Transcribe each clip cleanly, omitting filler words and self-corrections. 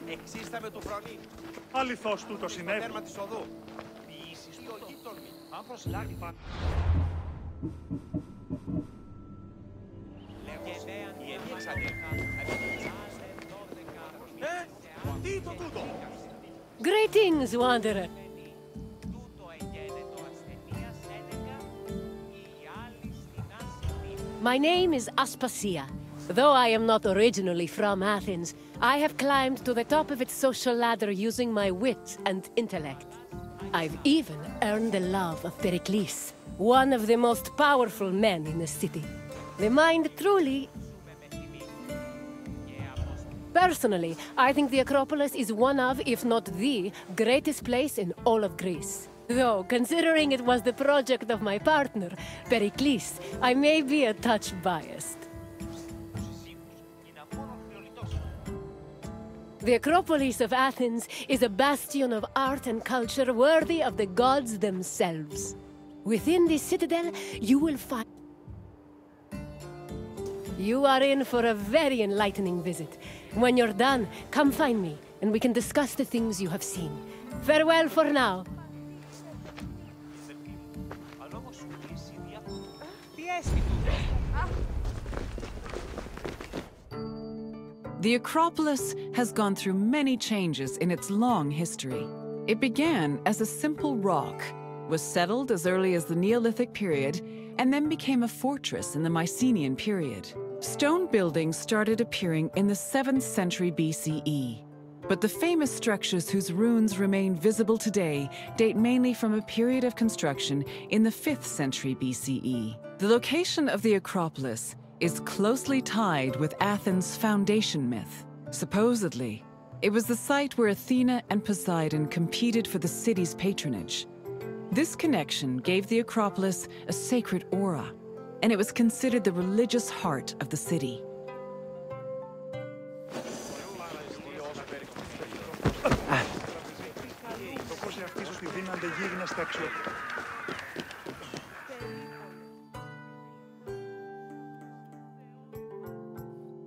Εξίσταμε του φρονή. Αληθώς τούτο συνέβη. Τέρμα της οδού. Ποιήσεις του γείτονι. Αν προσλάβει πάνω. Η ενίεξανε. Τι το τούτο. Greetings, wanderer. My name is Aspasia. Though I am not originally from Athens, I have climbed to the top of its social ladder using my wit and intellect. I've even earned the love of Pericles, one of the most powerful men in the city. The mind truly... Personally, I think the Acropolis is one of, if not the, greatest place in all of Greece. Though, considering it was the project of my partner, Pericles, I may be a touch biased. The Acropolis of Athens is a bastion of art and culture worthy of the gods themselves. Within this citadel, you will find... You are in for a very enlightening visit. When you're done, come find me, and we can discuss the things you have seen. Farewell for now. The Acropolis has gone through many changes in its long history. It began as a simple rock, was settled as early as the Neolithic period, and then became a fortress in the Mycenaean period. Stone buildings started appearing in the 7th century BCE. But the famous structures whose ruins remain visible today date mainly from a period of construction in the 5th century BCE. The location of the Acropolis is closely tied with Athens' foundation myth. Supposedly, it was the site where Athena and Poseidon competed for the city's patronage. This connection gave the Acropolis a sacred aura, and it was considered the religious heart of the city.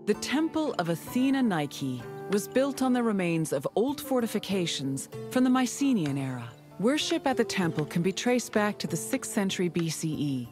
The Temple of Athena Nike was built on the remains of old fortifications from the Mycenaean era. Worship at the temple can be traced back to the 6th century BCE,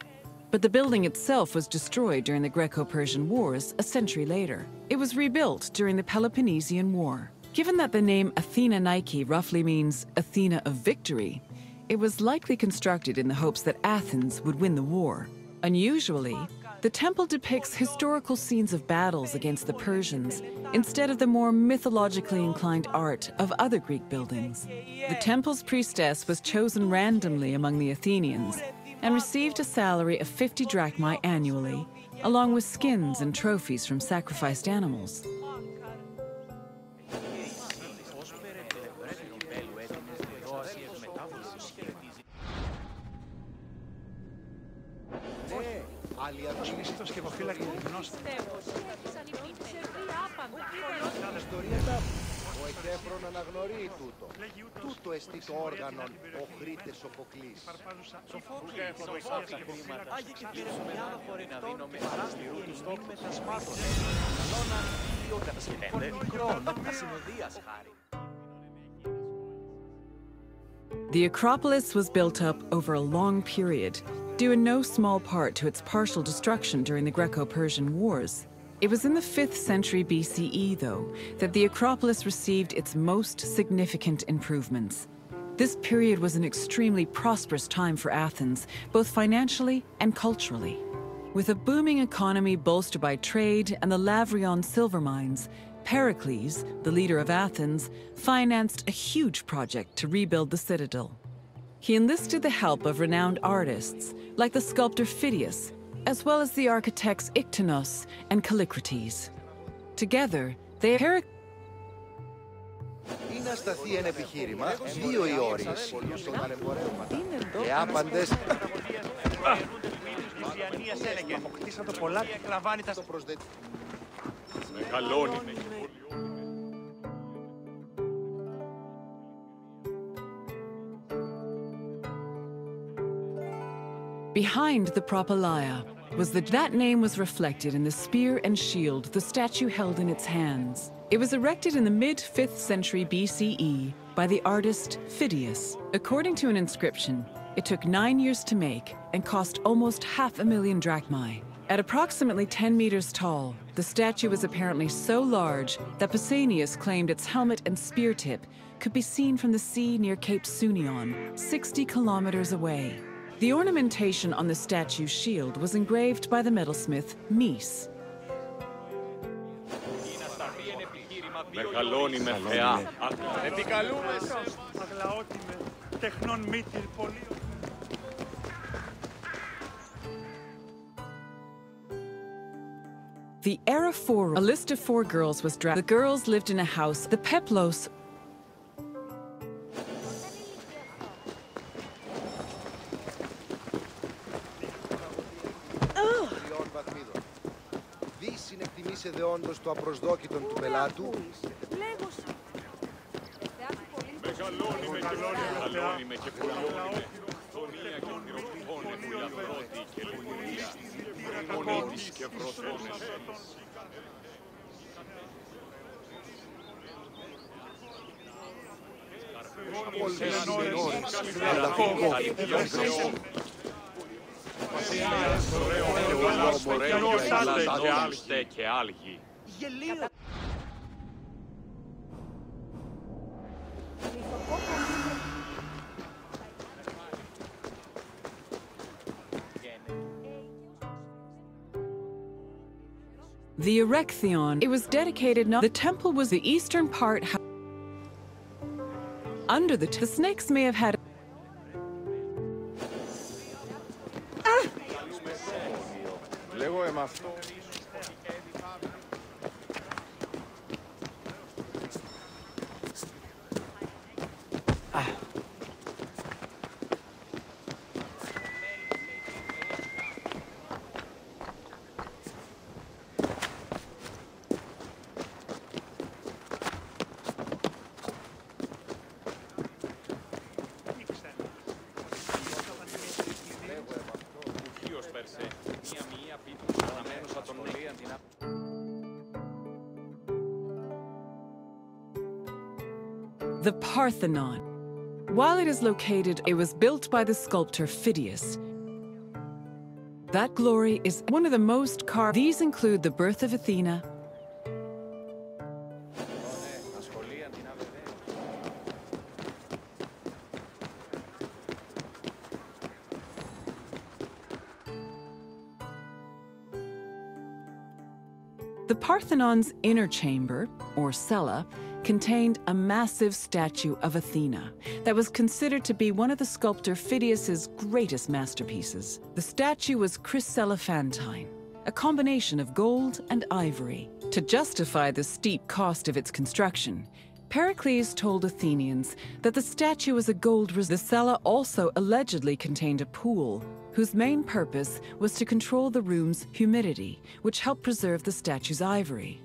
but the building itself was destroyed during the Greco-Persian Wars a century later. It was rebuilt during the Peloponnesian War. Given that the name Athena Nike roughly means Athena of victory, it was likely constructed in the hopes that Athens would win the war. Unusually, the temple depicts historical scenes of battles against the Persians instead of the more mythologically inclined art of other Greek buildings. The temple's priestess was chosen randomly among the Athenians and received a salary of 50 drachmae annually, along with skins and trophies from sacrificed animals. Τούτο εστί το όργανον ο Χρήτες Σοφοκλής. Άγιε και πυροσμιάδα χορευτών και παράστηρου του στόχου μετασμάτων. Λόναν δύο κατασκευαίνονται μικρόν ασυνοδείας χάρη. The Acropolis was built up over a long period, due in no small part to its partial destruction during the Greco-Persian Wars. It was in the 5th century BCE, though, that the Acropolis received its most significant improvements. This period was an extremely prosperous time for Athens, both financially and culturally. With a booming economy bolstered by trade and the Lavrion silver mines, Pericles, the leader of Athens, financed a huge project to rebuild the citadel. He enlisted the help of renowned artists, like the sculptor Phidias, as well as the architects Iktinos and Callicrates. Together, they... Είναι ασταθεί ένα επιχείρημα, 2 οι ώρες στον ταλαιπωρεύματα. Και άπαντες... Αποκτήσατε πολλά και εκλαμβάνει τα... Μεγαλώνει. Behind the Propylaea that name was reflected in the spear and shield the statue held in its hands. It was erected in the mid-5th century BCE by the artist Phidias. According to an inscription, it took 9 years to make and cost almost 500,000 drachmae. At approximately 10 meters tall, the statue was apparently so large that Pausanias claimed its helmet and spear tip could be seen from the sea near Cape Sunion, 60 kilometers away. The ornamentation on the statue's shield was engraved by the metalsmith Mies. The Era 4, a list of 4 girls was drafted. The girls lived in a house, the Peplos. Δι συνεκτιμήσετε όντως το απροσδόκητον του πελάτου. Μεγαλώνει και πουλώνει. Φωνία και τυροφώνε που λαβρώτη και λουλιά. Μονίτης και βρωθώνες. The Erechtheion, it was dedicated not. The temple was the eastern part. Under the snakes may have had. The Parthenon. While it is located, it was built by the sculptor Phidias. That glory is one of the most carved. These include the birth of Athena, the Parthenon's inner chamber, or cella, contained a massive statue of Athena that was considered to be one of the sculptor Phidias's greatest masterpieces. The statue was chryselephantine, a combination of gold and ivory. To justify the steep cost of its construction, Pericles told Athenians that the statue was a gold reserve. The cella also allegedly contained a pool, whose main purpose was to control the room's humidity, which helped preserve the statue's ivory.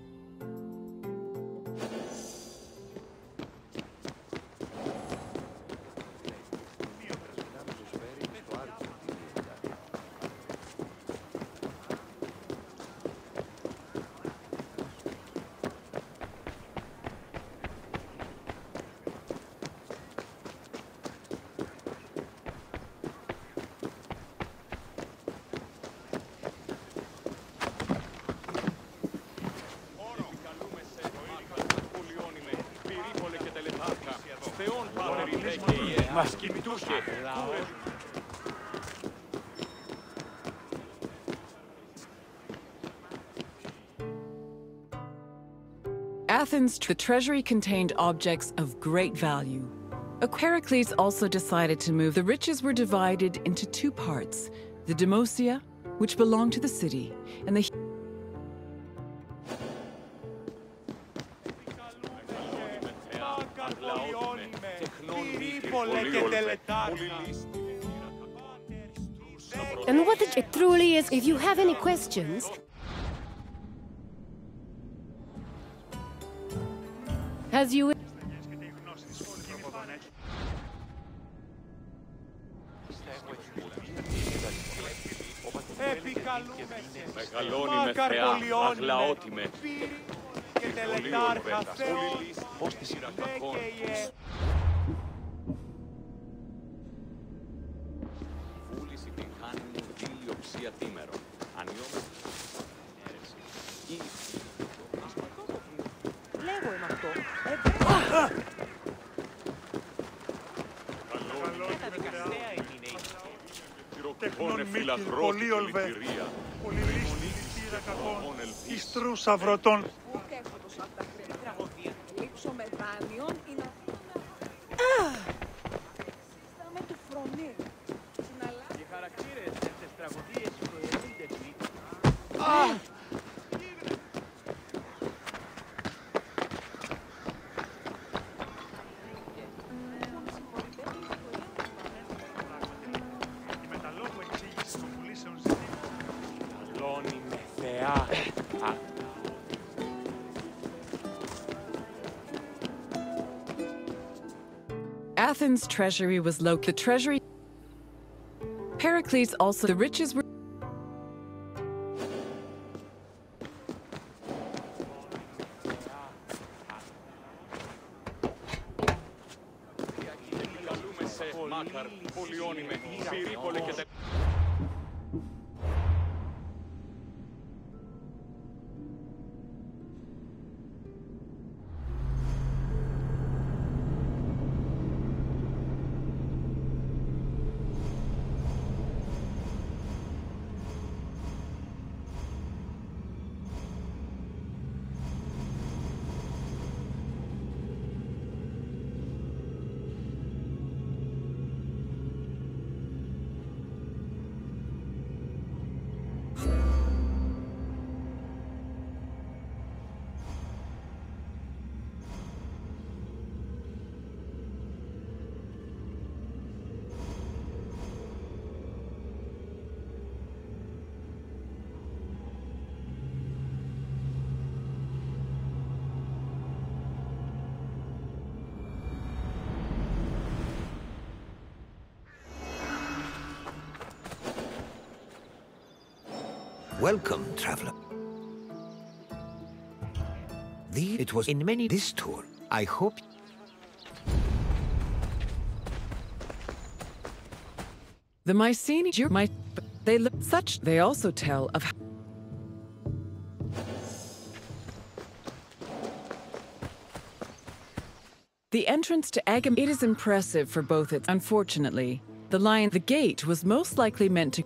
Athens, the treasury contained objects of great value. Pericles also decided to move. The riches were divided into 2 parts, the Demosia, which belonged to the city, and the And what it truly is, if you have any questions... As you... Μεγαλώνει με θεά, αγλαώτη με. Και τελετάρχα Θεός, Πώς τη σειρακακών. Βούληση την χάνει μου δίλη οψία τίμερον. Ανιώμαι αίρεση. Λέγω είμαι αυτό. τεχνών μήκη, πολύ ολβέ, πολύ λύστη, λυτήρα κακών, ιστρούς αυρωτών. Ούτε έχω τόσα αυτά χρήματα. Λείψω με δάνειον ή να... Συστάμε του φρονή. Συναλλάζει. Οι χαρακτήρες στις τραγωδίες προερούνται εκεί. Καλώνει με θεά. Athens' treasury was low. The treasury. Pericles also. The riches were. Καλούμε σε μάκαρ, πολυώνυμε, πυρίπολε και τε... Welcome, traveler. It was in many this tour. I hope. The Mycenaeans. They look such. They also tell of. The entrance to Agam. It is impressive for both its. Unfortunately, the gate was most likely meant to.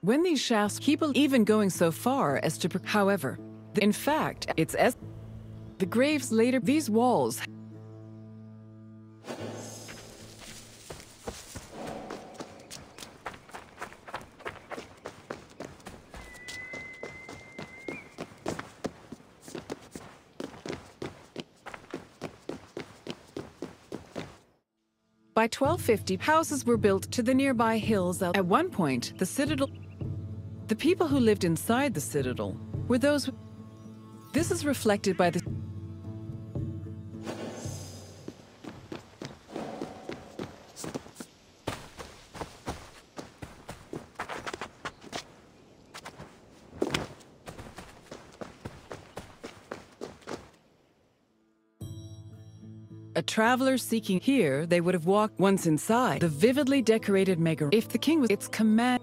When these shafts keep even going so far as to, however, in fact, it's as the graves later, these walls. By 1250, houses were built to the nearby hills. At one point, the citadel. The people who lived inside the citadel were those. This is reflected by the. A traveler seeking here, they would have walked once inside the vividly decorated mega. If the king was its command.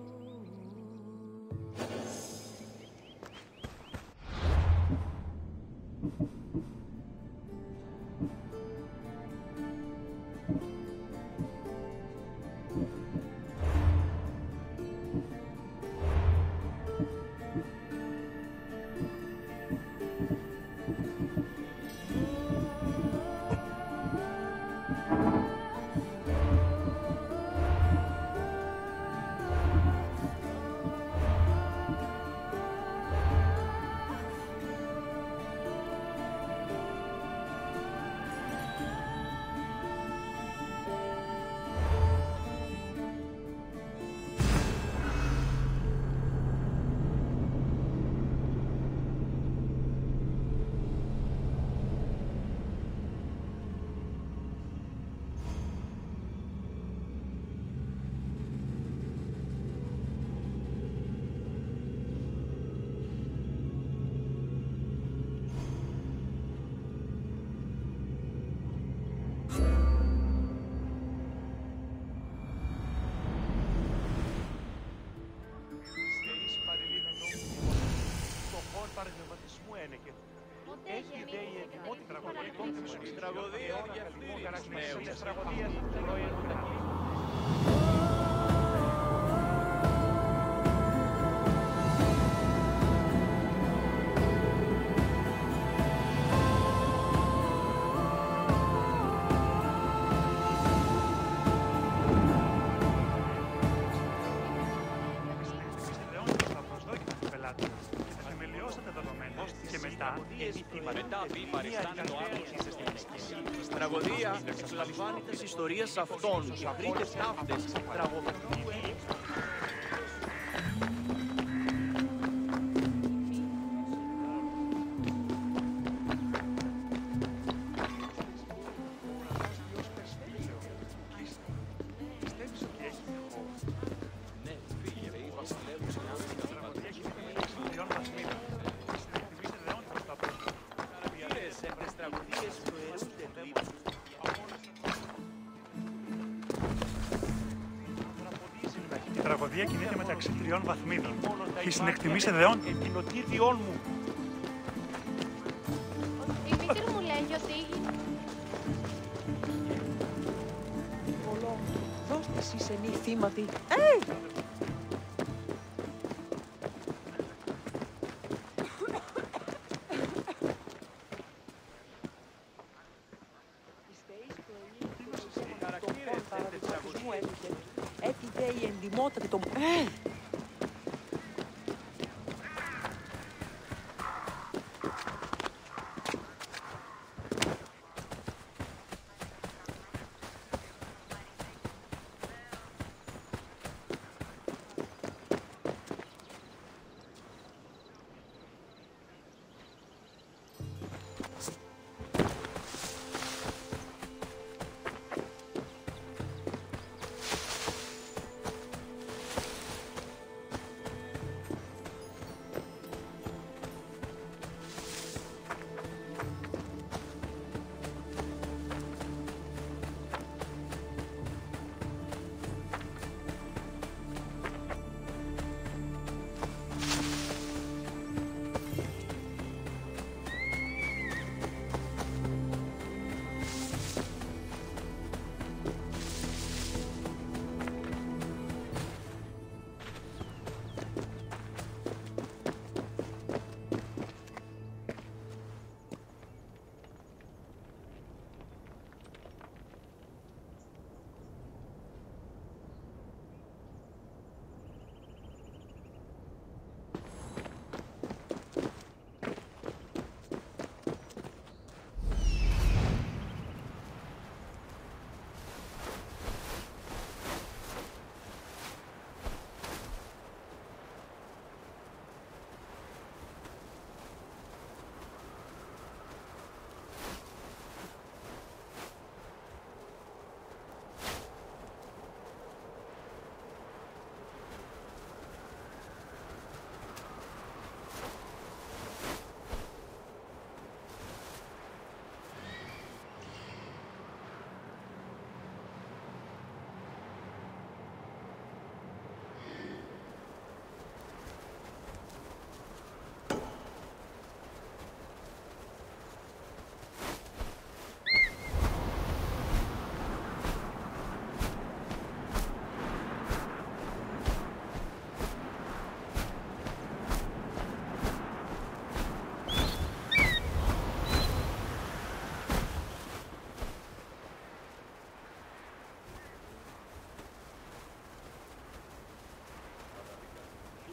παραδειγματισμού ένεκε. Έχει ιδέα η εντυμότητα τραγωδικών της τραγωδία διαφθείρει της τραγωδίας του Royal Madrid. Στην τραγωδία εξλαμβάνει τις ιστορίες αυτών. Βρείτε ταύτες τραγωδικού Η τραγωδία κινείται μεταξύ τριών βαθμίδων. Η συνεκτιμή ιδεών κοινοτήτιών μου. Η μήτρη μου λέει ότι... Δώστε εσείς ενή θύματι. Η εντυμότητα των...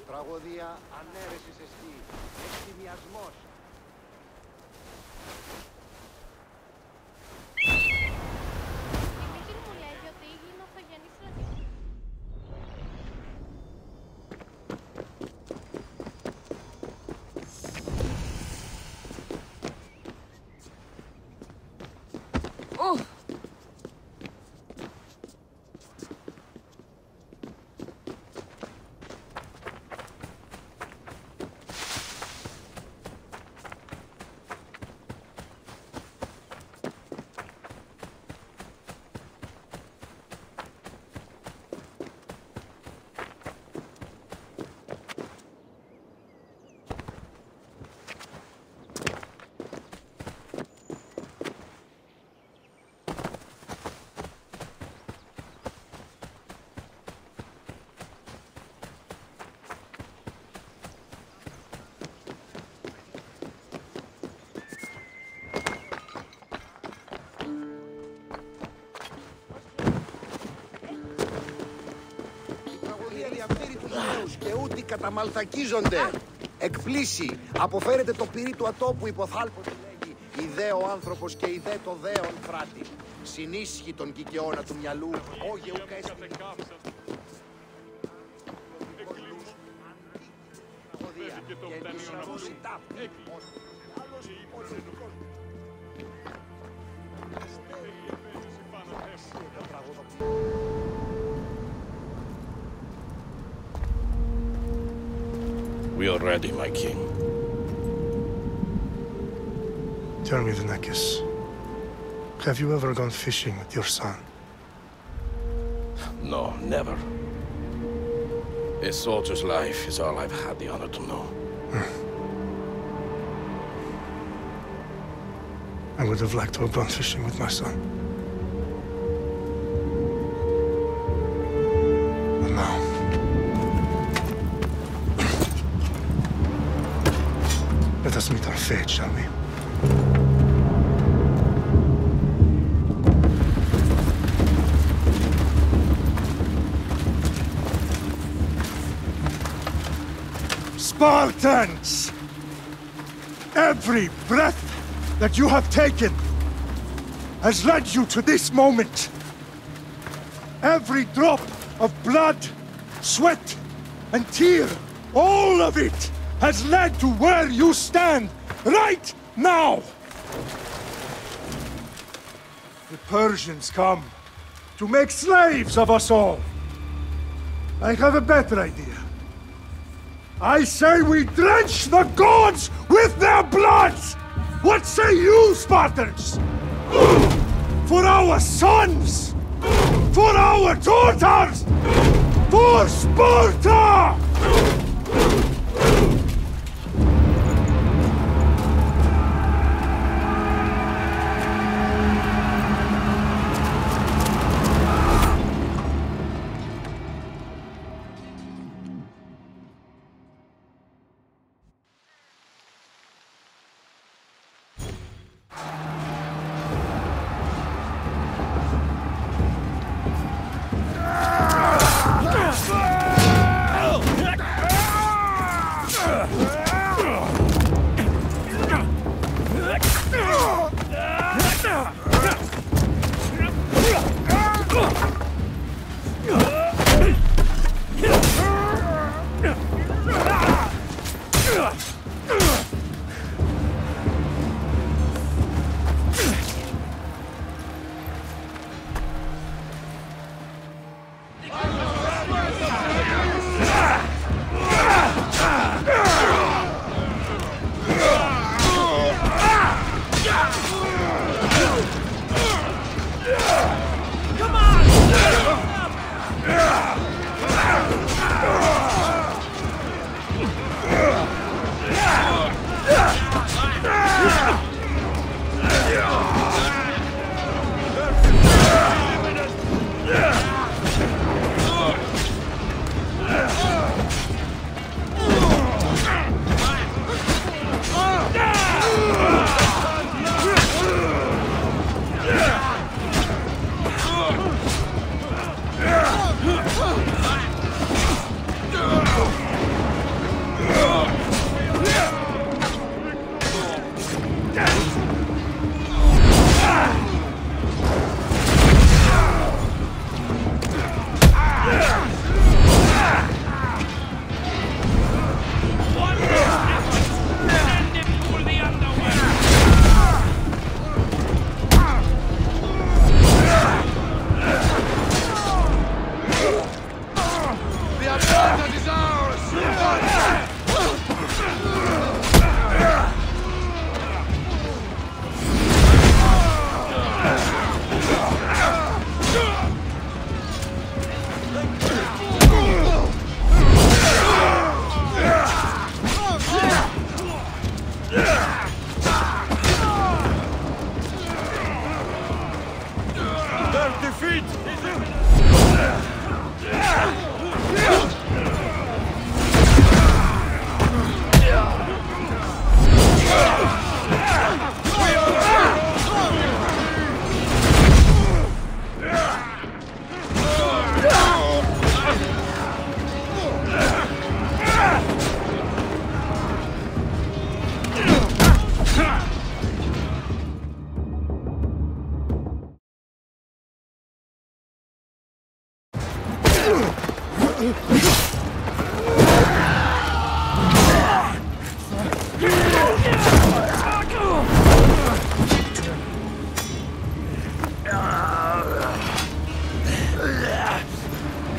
Τραγωδία ανέρεσης εστί. Εκτιμιασμός. Η μήτρη μου λέει ότι είναι αυτογενής στρατιώτης. αυτοί καταμαλθακίζονται. Εκπλήσει. Αποφέρεται το πυρί του ατόπου υποθάλπωτη λέγει. Ιδέ ο άνθρωπος και ιδέ το δέον φράτη. Συνίσχυ τον κικαιώνα του μυαλού. Όγε ουκέστη. We are ready, my king. Tell me, Vinakis, have you ever gone fishing with your son? No, never. A soldier's life is all I've had the honor to know. I would have liked to have gone fishing with my son. But now... let us meet our fate, shall we? Spartans! Every breath that you have taken has led you to this moment. Every drop of blood, sweat, and tear, all of it has led to where you stand right now. The Persians come to make slaves of us all. I have a better idea. I say we drench the gods with their blood! What say you, Spartans? For our sons! For our daughters! For Sparta!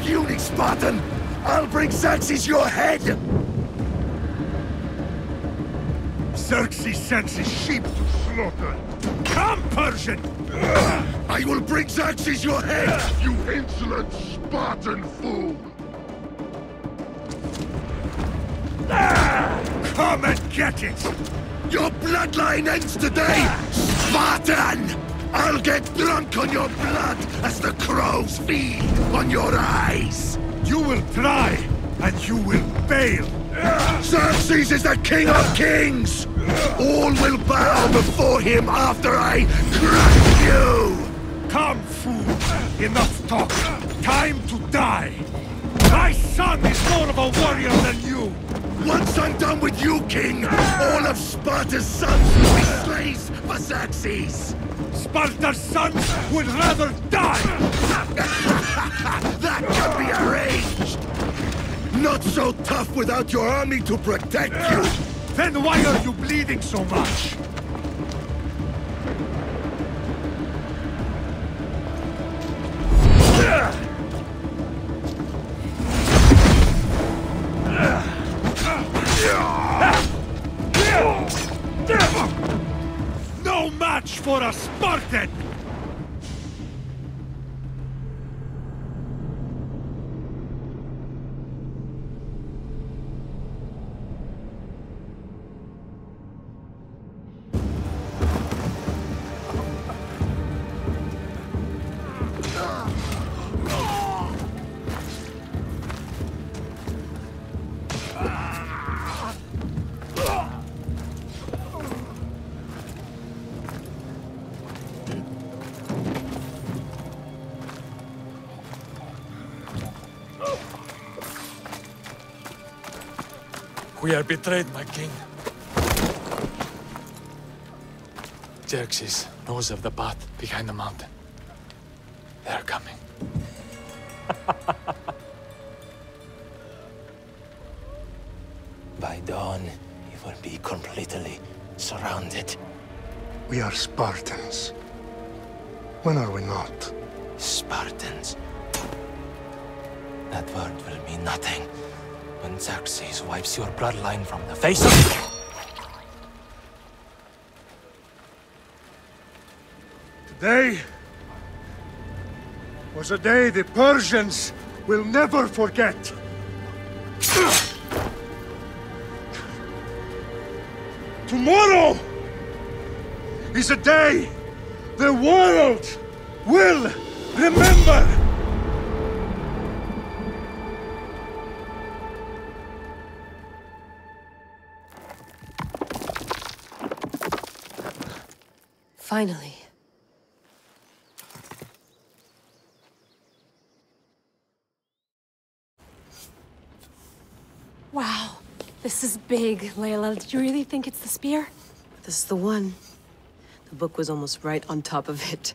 Puny Spartan! I'll bring Xerxes your head! Xerxes sends his sheep to slaughter. Come, Persian! I will bring Xerxes your head, you insolent Spartan fool! Come and get it! Your bloodline ends today, Spartan! I'll get drunk on your blood as the crows feed on your eyes! You will try, and you will fail! Xerxes is the king of kings! All will bow before him after I crush you! Come, fool! Enough talk! Time to die! My son is more of a warrior than you! Once I'm done with you, king, all of Sparta's sons will be slaves for Xerxes! Sparta's sons would rather die! That can be arranged! Not so tough without your army to protect you! Then why are you bleeding so much? No match for a Spartan! We are betrayed, my king. Xerxes knows of the path behind the mountain. They are coming. By dawn, you will be completely surrounded. We are Spartans. When are we not? Spartans. That word will mean nothing when Xerxes wipes your bloodline from the face of... Today was a day the Persians will never forget. Tomorrow is a day the world will remember. Finally. Wow, this is big, Layla. Did you really think it's the spear? This is the one. The book was almost right on top of it.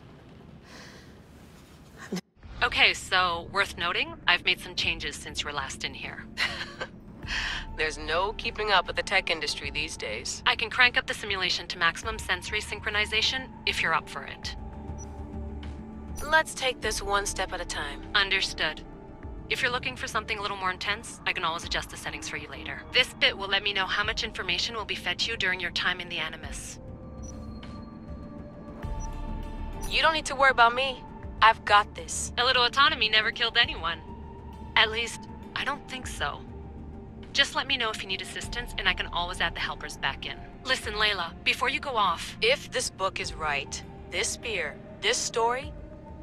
Okay, so worth noting, I've made some changes since you were last in here. There's no keeping up with the tech industry these days. I can crank up the simulation to maximum sensory synchronization if you're up for it. Let's take this one step at a time. Understood. If you're looking for something a little more intense, I can always adjust the settings for you later. This bit will let me know how much information will be fed to you during your time in the Animus. You don't need to worry about me. I've got this. A little autonomy never killed anyone. At least, I don't think so. Just let me know if you need assistance, and I can always add the helpers back in. Listen, Layla, before you go off... If this book is right, this spear, this story,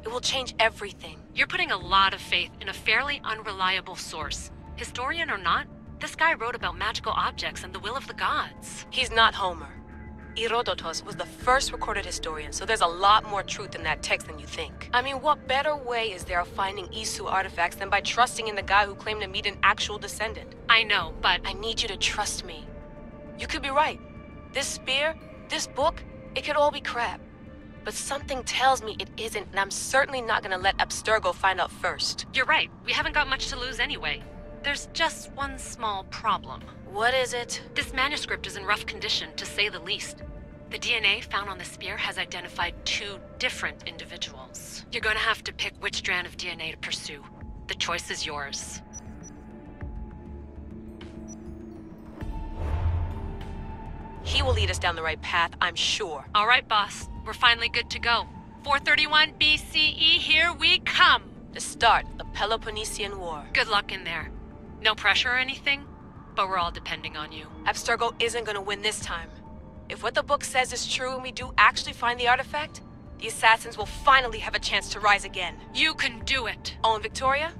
it will change everything. You're putting a lot of faith in a fairly unreliable source. Historian or not, this guy wrote about magical objects and the will of the gods. He's not Homer. Herodotus was the first recorded historian, so there's a lot more truth in that text than you think. I mean, what better way is there of finding Isu artifacts than by trusting in the guy who claimed to meet an actual descendant? I know, but... I need you to trust me. You could be right. This spear, This book, it could all be crap. But something tells me it isn't, and I'm certainly not gonna let Abstergo find out first. You're right. We haven't got much to lose anyway. There's just one small problem. What is it? This manuscript is in rough condition, to say the least. The DNA found on the spear has identified 2 different individuals. You're gonna have to pick which strand of DNA to pursue. The choice is yours. He will lead us down the right path, I'm sure. All right, boss. We're finally good to go. 431 BCE, here we come! The start of the Peloponnesian War. Good luck in there. No pressure or anything, but we're all depending on you. Abstergo isn't gonna win this time. If what the book says is true and we do actually find the artifact, the assassins will finally have a chance to rise again. You can do it! Oh, and Victoria?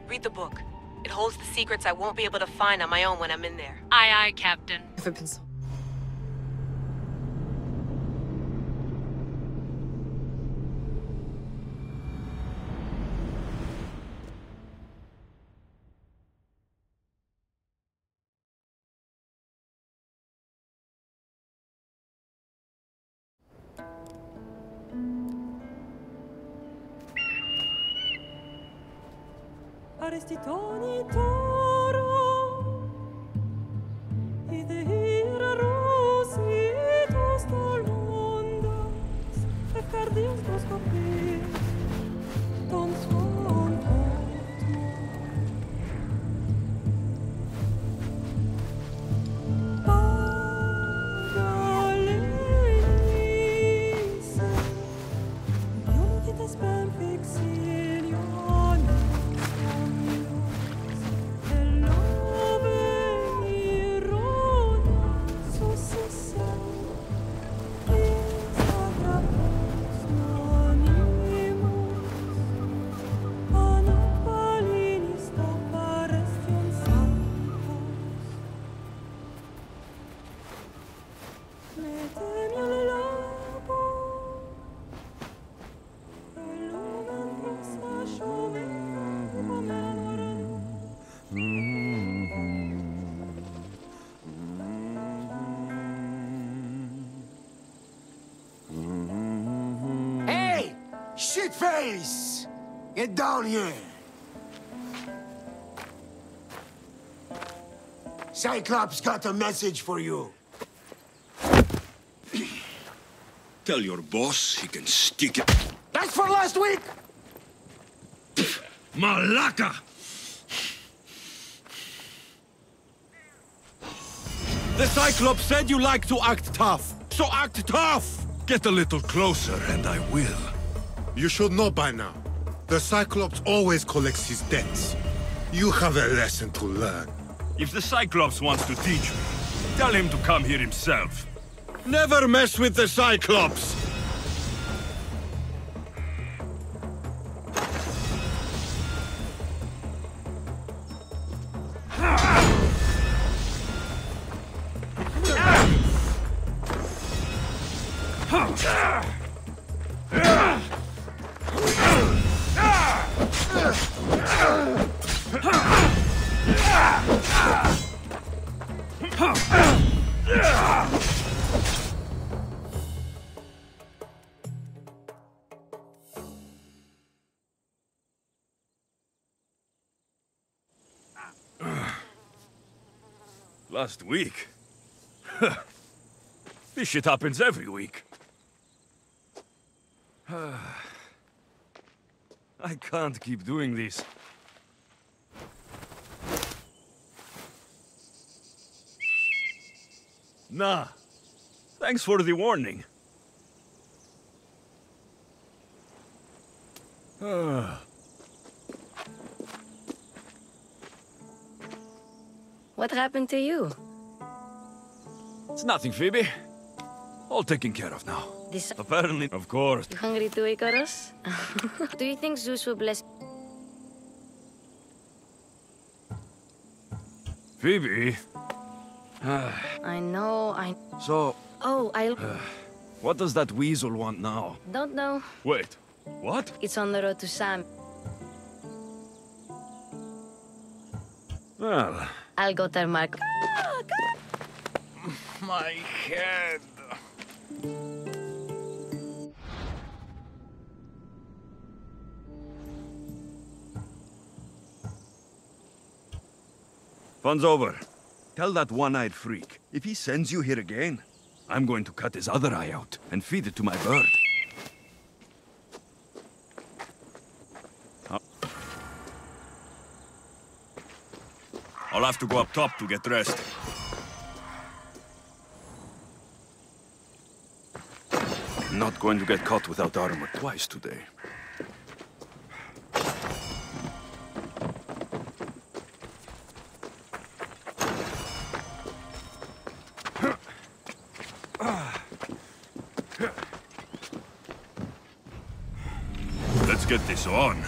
Read the book. It holds the secrets I won't be able to find on my own when I'm in there. Aye, aye, Captain. Arestitoni toro, idehira rositos dolondas, efcardios dos copis, ton son Pagaleise, iunitas ben fixilione. Shitface! Get down here! Cyclops got a message for you. Tell your boss he can stick it. That's for last week! Malaka! The Cyclops said you like to act tough, so act tough! Get a little closer and I will. You should know by now. The Cyclops always collects his debts. You have a lesson to learn. If the Cyclops wants to teach me, tell him to come here himself. Never mess with the Cyclops! Last week? This shit happens every week. I can't keep doing this. Nah. Thanks for the warning. What happened to you? It's nothing, Phoebe. All taken care of now. Apparently, of course. You hungry too, Icarus? Do you think Zeus will bless... Phoebe? I know, So... Oh, I'll... what does that weasel want now? Don't know. Wait, what? It's on the road to Sam. Well... I'll go tell Mark. My head... Fun's over. Tell that one-eyed freak, if he sends you here again, I'm going to cut his other eye out and feed it to my bird. I'll have to go up top to get dressed. Not going to get caught without armor twice today. Let's get this on.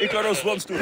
Icarus wants to...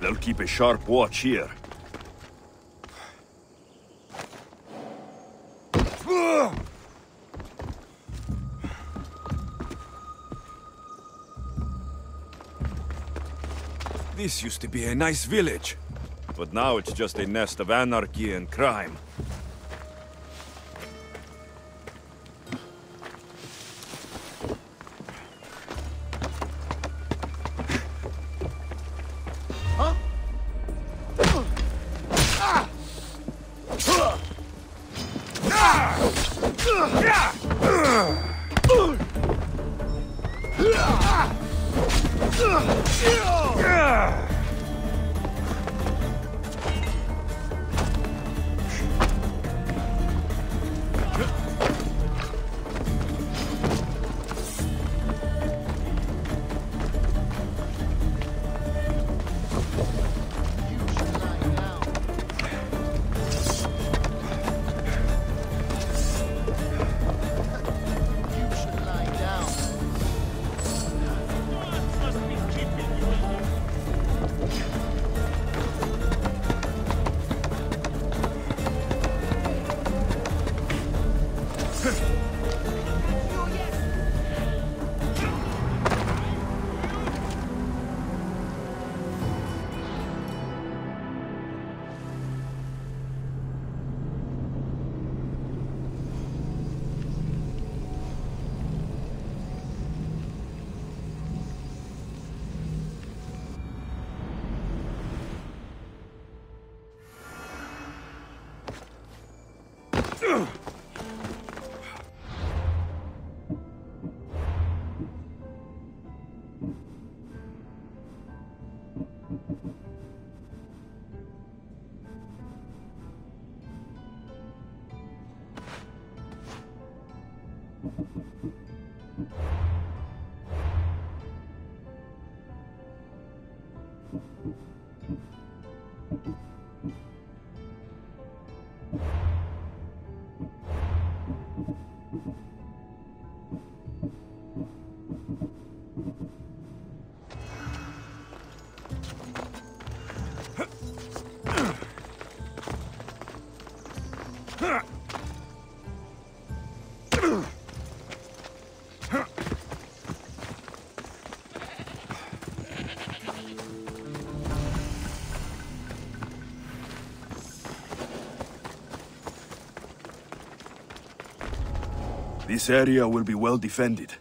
They'll keep a sharp watch here. This used to be a nice village, but now it's just a nest of anarchy and crime. This area will be well defended.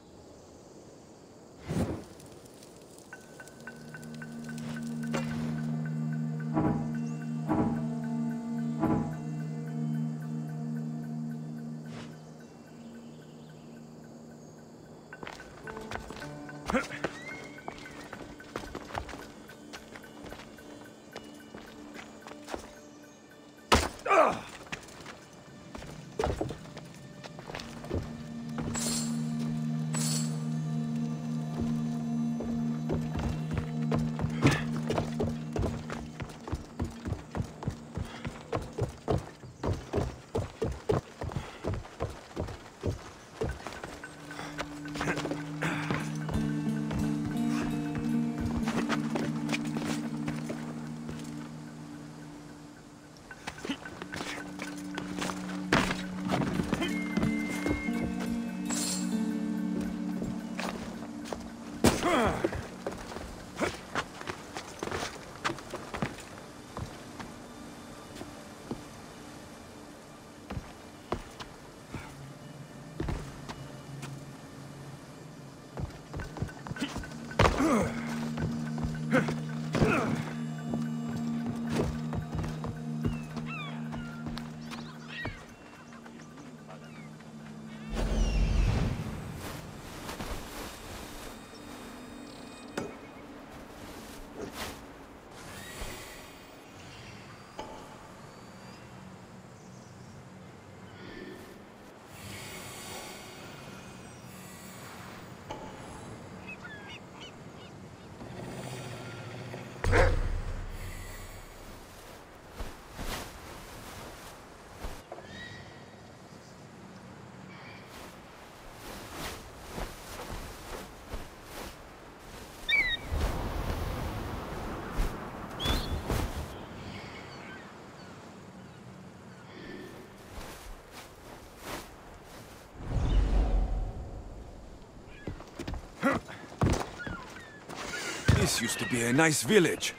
This used to be a nice village,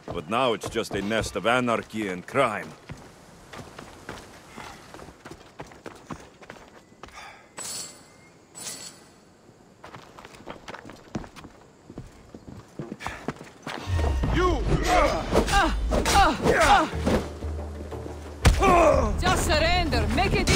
but now it's just a nest of anarchy and crime. Just surrender. Make it